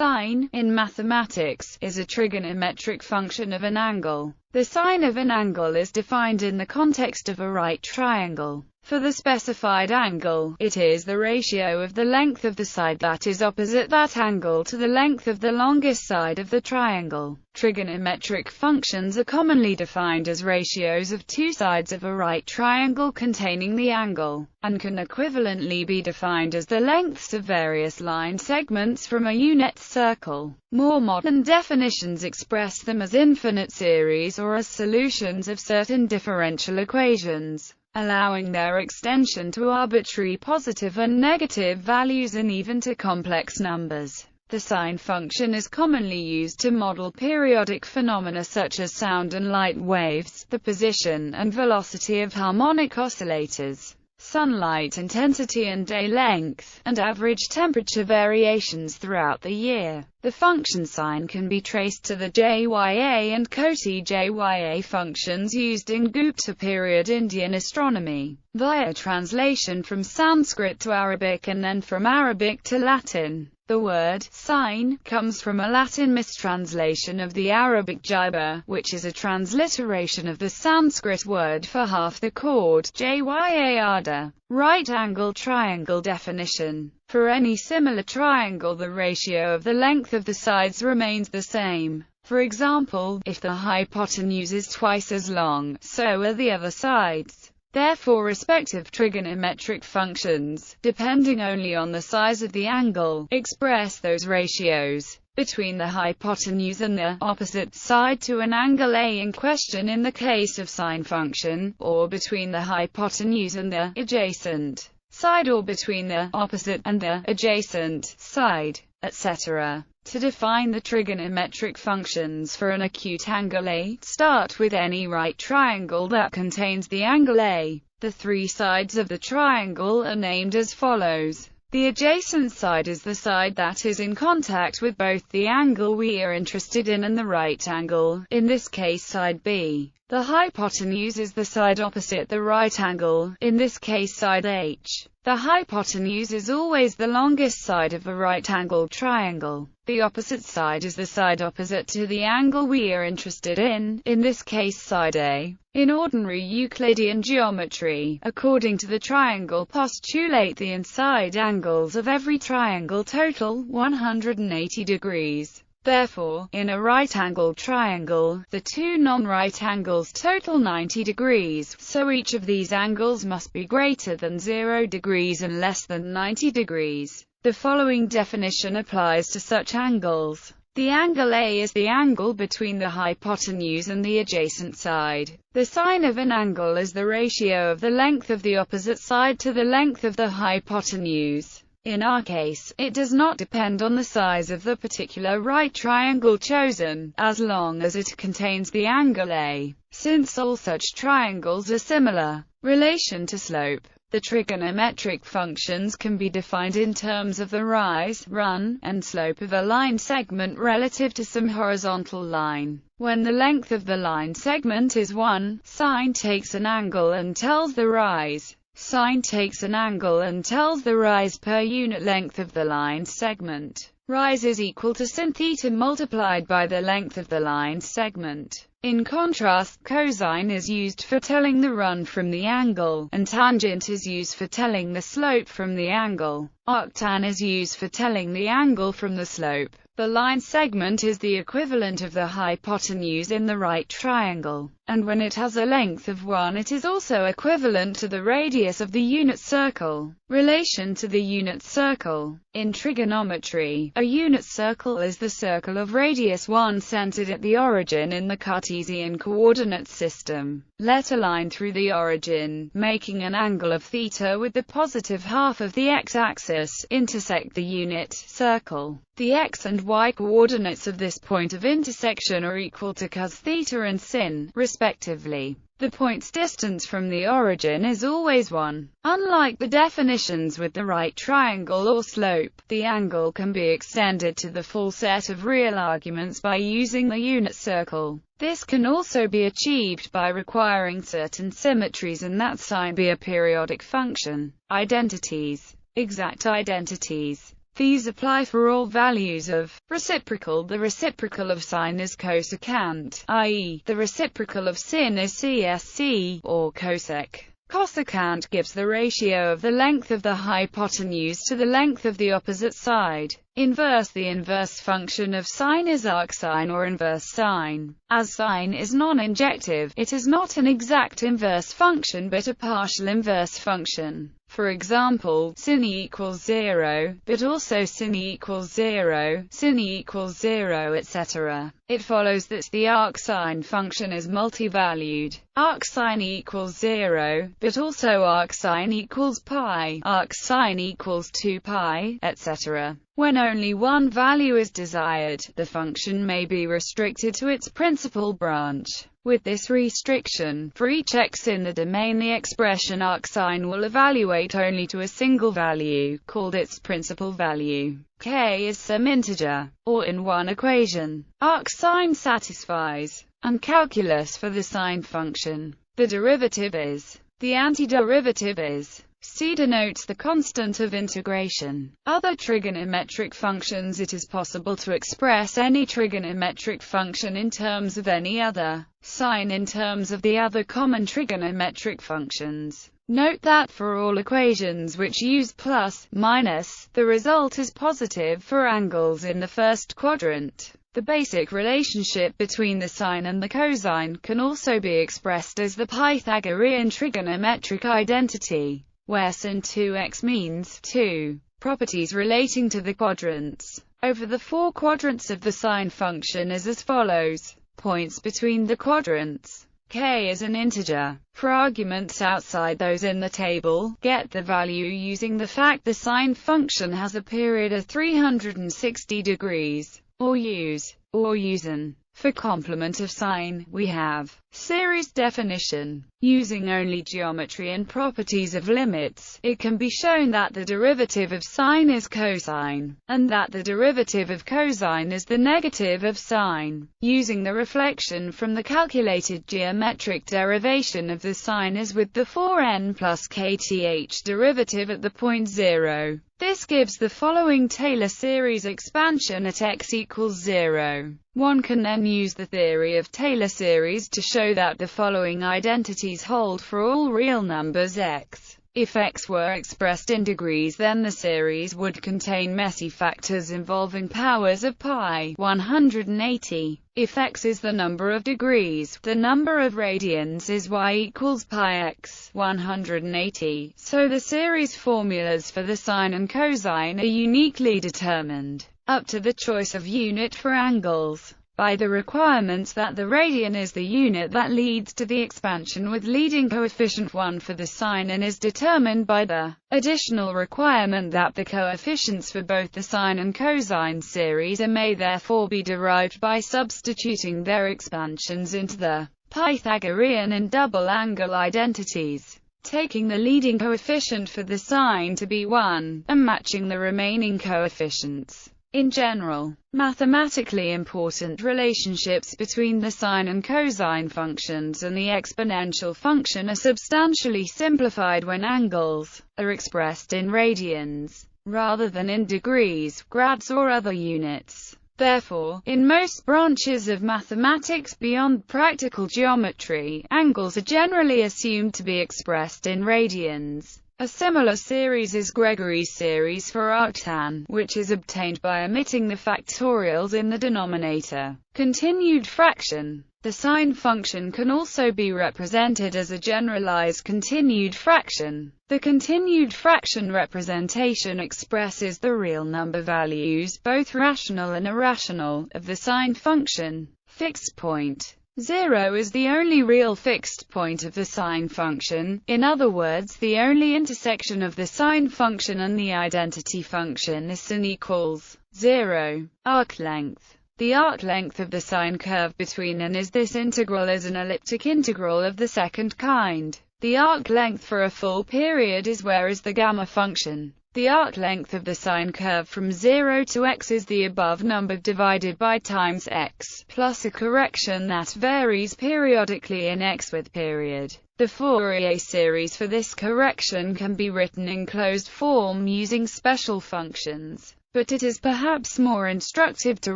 Sine, in mathematics, is a trigonometric function of an angle. The sine of an angle is defined in the context of a right triangle. For the specified angle, it is the ratio of the length of the side that is opposite that angle to the length of the longest side of the triangle. Trigonometric functions are commonly defined as ratios of two sides of a right triangle containing the angle, and can equivalently be defined as the lengths of various line segments from a unit circle. More modern definitions express them as infinite series or as solutions of certain differential equations, allowing their extension to arbitrary positive and negative values and even to complex numbers. The sine function is commonly used to model periodic phenomena such as sound and light waves, the position and velocity of harmonic oscillators, sunlight intensity and day length, and average temperature variations throughout the year. The function sine can be traced to the Jya and Koti Jya functions used in Gupta period Indian astronomy, via translation from Sanskrit to Arabic and then from Arabic to Latin. The word sine comes from a Latin mistranslation of the Arabic jiba, which is a transliteration of the Sanskrit word for half the chord, jya. Right angle triangle definition. For any similar triangle, the ratio of the length of the sides remains the same. For example, if the hypotenuse is twice as long, so are the other sides. Therefore, respective trigonometric functions, depending only on the size of the angle, express those ratios between the hypotenuse and the opposite side to an angle A in question in the case of sine function, or between the hypotenuse and the adjacent side, or between the opposite and the adjacent side, etc. To define the trigonometric functions for an acute angle A, start with any right triangle that contains the angle A. The three sides of the triangle are named as follows. The adjacent side is the side that is in contact with both the angle we are interested in and the right angle, in this case side B. The hypotenuse is the side opposite the right angle, in this case side H. The hypotenuse is always the longest side of a right-angled triangle. The opposite side is the side opposite to the angle we are interested in this case side A. In ordinary Euclidean geometry, according to the triangle postulate, the inside angles of every triangle total 180 degrees. Therefore, in a right-angled triangle, the two non-right angles total 90 degrees, so each of these angles must be greater than 0 degrees and less than 90 degrees. The following definition applies to such angles. The angle A is the angle between the hypotenuse and the adjacent side. The sine of an angle is the ratio of the length of the opposite side to the length of the hypotenuse. In our case, it does not depend on the size of the particular right triangle chosen, as long as it contains the angle A, since all such triangles are similar. Relation to slope. The trigonometric functions can be defined in terms of the rise, run, and slope of a line segment relative to some horizontal line. When the length of the line segment is 1, sine takes an angle and tells the rise. Sine takes an angle and tells the rise per unit length of the line segment. Rise is equal to sin theta multiplied by the length of the line segment. In contrast, cosine is used for telling the run from the angle, and tangent is used for telling the slope from the angle. Arctan is used for telling the angle from the slope. The line segment is the equivalent of the hypotenuse in the right triangle, and when it has a length of 1 it is also equivalent to the radius of the unit circle. Relation to the unit circle. In trigonometry, a unit circle is the circle of radius 1 centered at the origin in the Cartesian coordinate system. Let a line through the origin, making an angle of theta with the positive half of the x-axis, intersect the unit circle. The x and y coordinates of this point of intersection are equal to cos theta and sin, respectively. The point's distance from the origin is always 1. Unlike the definitions with the right triangle or slope, the angle can be extended to the full set of real arguments by using the unit circle. This can also be achieved by requiring certain symmetries and that sine be a periodic function. Identities. Exact identities. These apply for all values of reciprocal. The reciprocal of sine is cosecant, i.e., the reciprocal of sin is CSC, or cosec. Cosecant gives the ratio of the length of the hypotenuse to the length of the opposite side. Inverse. The inverse function of sine is arcsine or inverse sine. As sine is non-injective, it is not an exact inverse function but a partial inverse function. For example, sin equals 0, but also sin equals 0, sin equals 0, etc. It follows that the arcsine function is multi-valued. Arcsine equals 0, but also arcsine equals pi, arcsine equals 2 pi, etc. When only one value is desired, the function may be restricted to its principal branch. With this restriction, for each x in the domain, the expression arcsine will evaluate only to a single value, called its principal value. K is some integer, or in one equation, arcsine satisfies, and calculus for the sine function. The derivative is. The antiderivative is. C denotes the constant of integration. Other trigonometric functions. It is possible to express any trigonometric function in terms of any other. Sine in terms of the other common trigonometric functions. Note that for all equations which use plus, minus, the result is positive for angles in the first quadrant. The basic relationship between the sine and the cosine can also be expressed as the Pythagorean trigonometric identity, where sin 2x means 2. Properties relating to the quadrants. Over the four quadrants of the sine function is as follows. Points between the quadrants. K is an integer. For arguments outside those in the table, get the value using the fact the sine function has a period of 360 degrees. Or use an. For complement of sine, we have series definition. Using only geometry and properties of limits, it can be shown that the derivative of sine is cosine, and that the derivative of cosine is the negative of sine. Using the reflection from the calculated geometric derivation of the sine as with the 4n plus kth derivative at the point 0. This gives the following Taylor series expansion at x equals 0. One can then use the theory of Taylor series to show that the following identities hold for all real numbers x. If x were expressed in degrees, then the series would contain messy factors involving powers of pi 180. If x is the number of degrees, the number of radians is y equals pi x 180. So the series formulas for the sine and cosine are uniquely determined, up to the choice of unit for angles, by the requirements that the radian is the unit that leads to the expansion with leading coefficient 1 for the sine, and is determined by the additional requirement that the coefficients for both the sine and cosine series may therefore be derived by substituting their expansions into the Pythagorean and double angle identities, taking the leading coefficient for the sine to be 1, and matching the remaining coefficients. In general, mathematically important relationships between the sine and cosine functions and the exponential function are substantially simplified when angles are expressed in radians, rather than in degrees, grads or other units. Therefore, in most branches of mathematics beyond practical geometry, angles are generally assumed to be expressed in radians. A similar series is Gregory's series for arctan, which is obtained by omitting the factorials in the denominator. Continued fraction. The sine function can also be represented as a generalized continued fraction. The continued fraction representation expresses the real number values, both rational and irrational, of the sine function. Fixed point. 0 is the only real fixed point of the sine function, in other words, the only intersection of the sine function and the identity function is sin equals 0. Arc length. The arc length of the sine curve between n is this integral is an elliptic integral of the second kind. The arc length for a full period is where is the gamma function. The arc length of the sine curve from 0 to x is the above number divided by times x, plus a correction that varies periodically in x with period. The Fourier series for this correction can be written in closed form using special functions. but it is perhaps more instructive to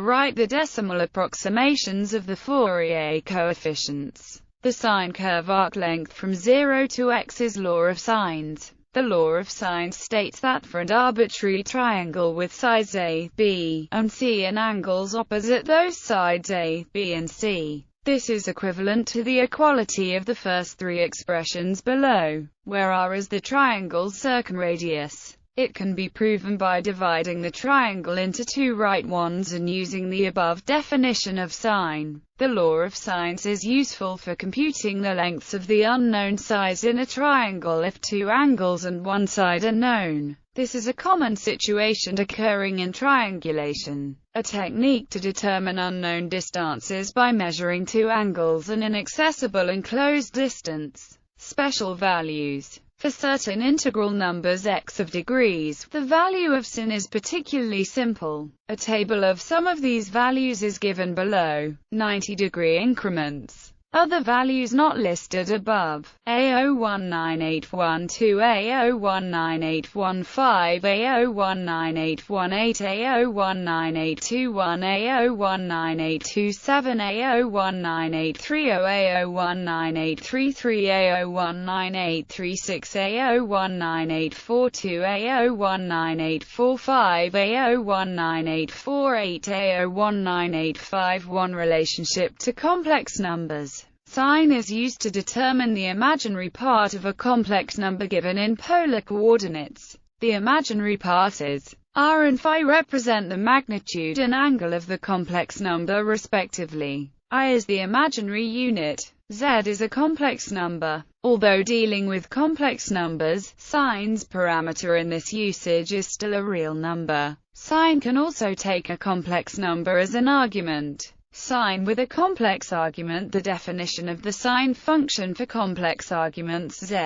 write the decimal approximations of the Fourier coefficients. The sine curve arc length from 0 to x is law of sines. The law of sines states that for an arbitrary triangle with sides A, B, and C and angles opposite those sides A, B and C, this is equivalent to the equality of the first three expressions below, where R is the triangle's circumradius. It can be proven by dividing the triangle into two right ones and using the above definition of sine. The law of sines is useful for computing the lengths of the unknown sides in a triangle if two angles and one side are known. This is a common situation occurring in triangulation. A technique to determine unknown distances by measuring two angles and inaccessible enclosed distance. Special values. For certain integral numbers x of degrees, the value of sin is particularly simple. A table of some of these values is given below. 90-degree increments. Other values not listed above: A019812, A019815, A019818, A019821, A019827, A019830, A019833, A019836, A019842, A019845, A019848, A019851. Relationship to complex numbers. Sine is used to determine the imaginary part of a complex number given in polar coordinates. The imaginary part is r and phi represent the magnitude and angle of the complex number respectively. I is the imaginary unit. Z is a complex number. Although dealing with complex numbers, sine's parameter in this usage is still a real number. Sine can also take a complex number as an argument. Sine with a complex argument. The definition of the sine function for complex arguments z,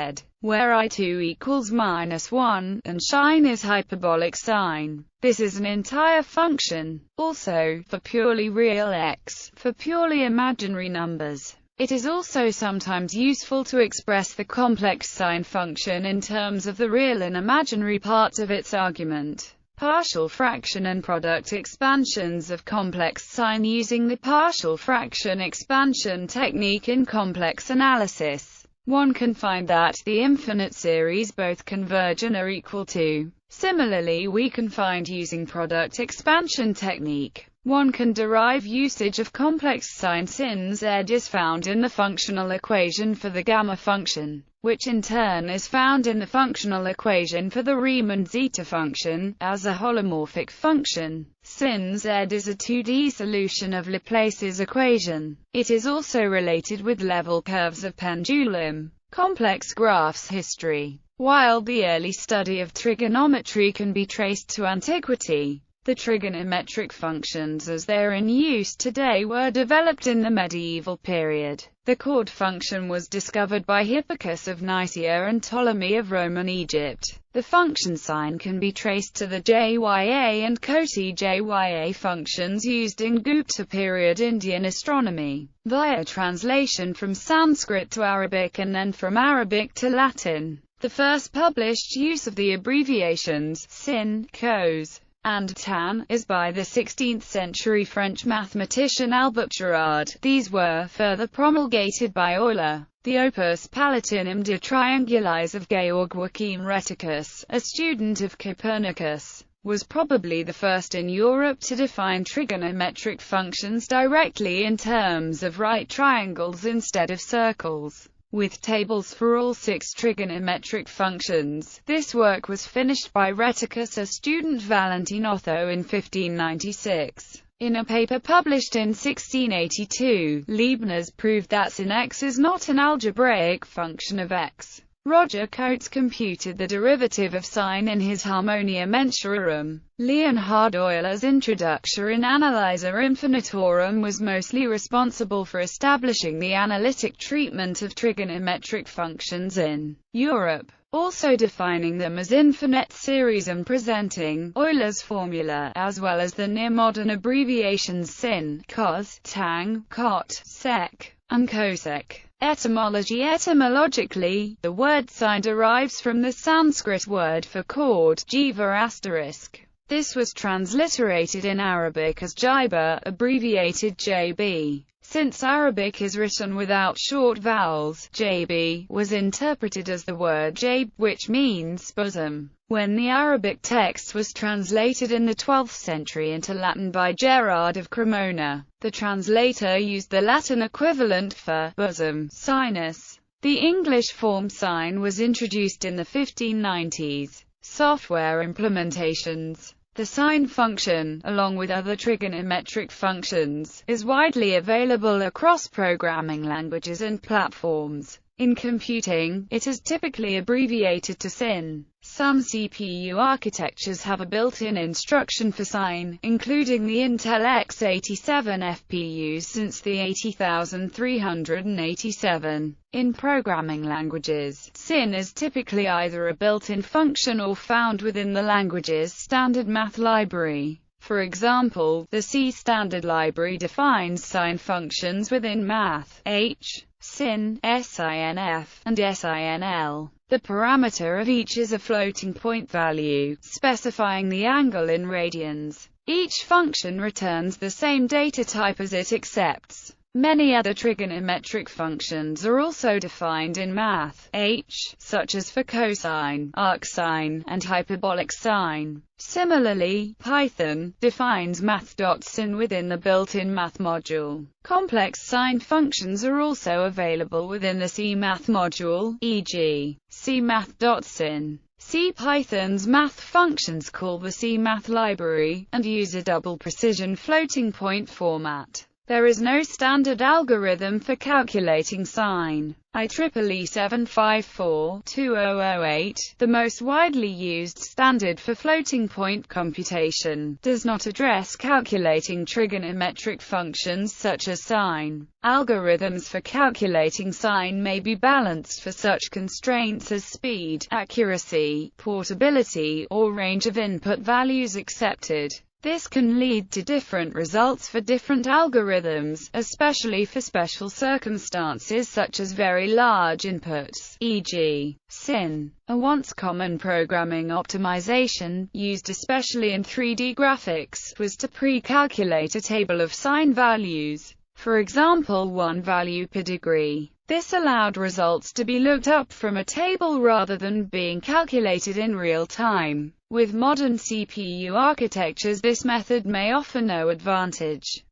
where I2 equals -1, and sine is hyperbolic sine. This is an entire function. Also, for purely real x, for purely imaginary numbers. It is also sometimes useful to express the complex sine function in terms of the real and imaginary parts of its argument. Partial fraction and product expansions of complex sine using the partial fraction expansion technique in complex analysis. One can find that the infinite series both converge and are equal to. Similarly, we can find using product expansion technique. One can derive usage of complex sine sin z is found in the functional equation for the gamma function, which in turn is found in the functional equation for the Riemann zeta function, as a holomorphic function. Sin z is a 2D solution of Laplace's equation. It is also related with level curves of pendulum. Complex graphs history. While the early study of trigonometry can be traced to antiquity, the trigonometric functions as they are in use today were developed in the medieval period. The chord function was discovered by Hipparchus of Nicaea and Ptolemy of Roman Egypt. The function sine can be traced to the Jya and Koti Jya functions used in Gupta period Indian astronomy, via translation from Sanskrit to Arabic and then from Arabic to Latin. The first published use of the abbreviations sin, cos, and tan is by the 16th-century French mathematician Albert Girard. These were further promulgated by Euler. The Opus Palatinum de Triangulis of Georg Joachim Rheticus, a student of Copernicus, was probably the first in Europe to define trigonometric functions directly in terms of right triangles instead of circles, with tables for all 6 trigonometric functions. This work was finished by Rheticus' a student Valentin Otho in 1596. In a paper published in 1682, Leibniz proved that sin x is not an algebraic function of x. Roger Coates computed the derivative of sine in his Harmonia Menturarum. Leonhard Euler's Introductio in Analysia Infinitorum was mostly responsible for establishing the analytic treatment of trigonometric functions in Europe, also defining them as infinite series and presenting Euler's formula, as well as the near-modern abbreviations sin, cos, tan, cot, sec, and cosec. Etymology. Etymologically, the word sine derives from the Sanskrit word for chord, jiva *. This was transliterated in Arabic as Jaiba, abbreviated JB. Since Arabic is written without short vowels, JB was interpreted as the word jayb, which means bosom. When the Arabic text was translated in the 12th century into Latin by Gerard of Cremona, the translator used the Latin equivalent for bosom, sinus. The English form sine was introduced in the 1590s. Software implementations. The sine function, along with other trigonometric functions, is widely available across programming languages and platforms. In computing, it is typically abbreviated to sin. Some CPU architectures have a built-in instruction for sine, including the Intel x87 FPUs since the 80387. In programming languages, sin is typically either a built-in function or found within the language's standard math library. For example, the C standard library defines sine functions within math, sin, sinf, and sinl. The parameter of each is a floating point value, specifying the angle in radians. Each function returns the same data type as it accepts. Many other trigonometric functions are also defined in math, such as for cosine, arcsine, and hyperbolic sine. Similarly, Python defines math.sin within the built-in math module. Complex sine functions are also available within the C math module, e.g., cmath.sin. C Python's math functions call the C math library, and use a double precision floating point format. There is no standard algorithm for calculating sine. IEEE 754-2008, the most widely used standard for floating point computation, does not address calculating trigonometric functions such as sine. Algorithms for calculating sine may be balanced for such constraints as speed, accuracy, portability, or range of input values accepted. This can lead to different results for different algorithms, especially for special circumstances such as very large inputs, e.g., sin. A once common programming optimization, used especially in 3D graphics, was to pre-calculate a table of sine values. For example, one value per degree. This allowed results to be looked up from a table rather than being calculated in real time. With modern CPU architectures, this method may offer no advantage.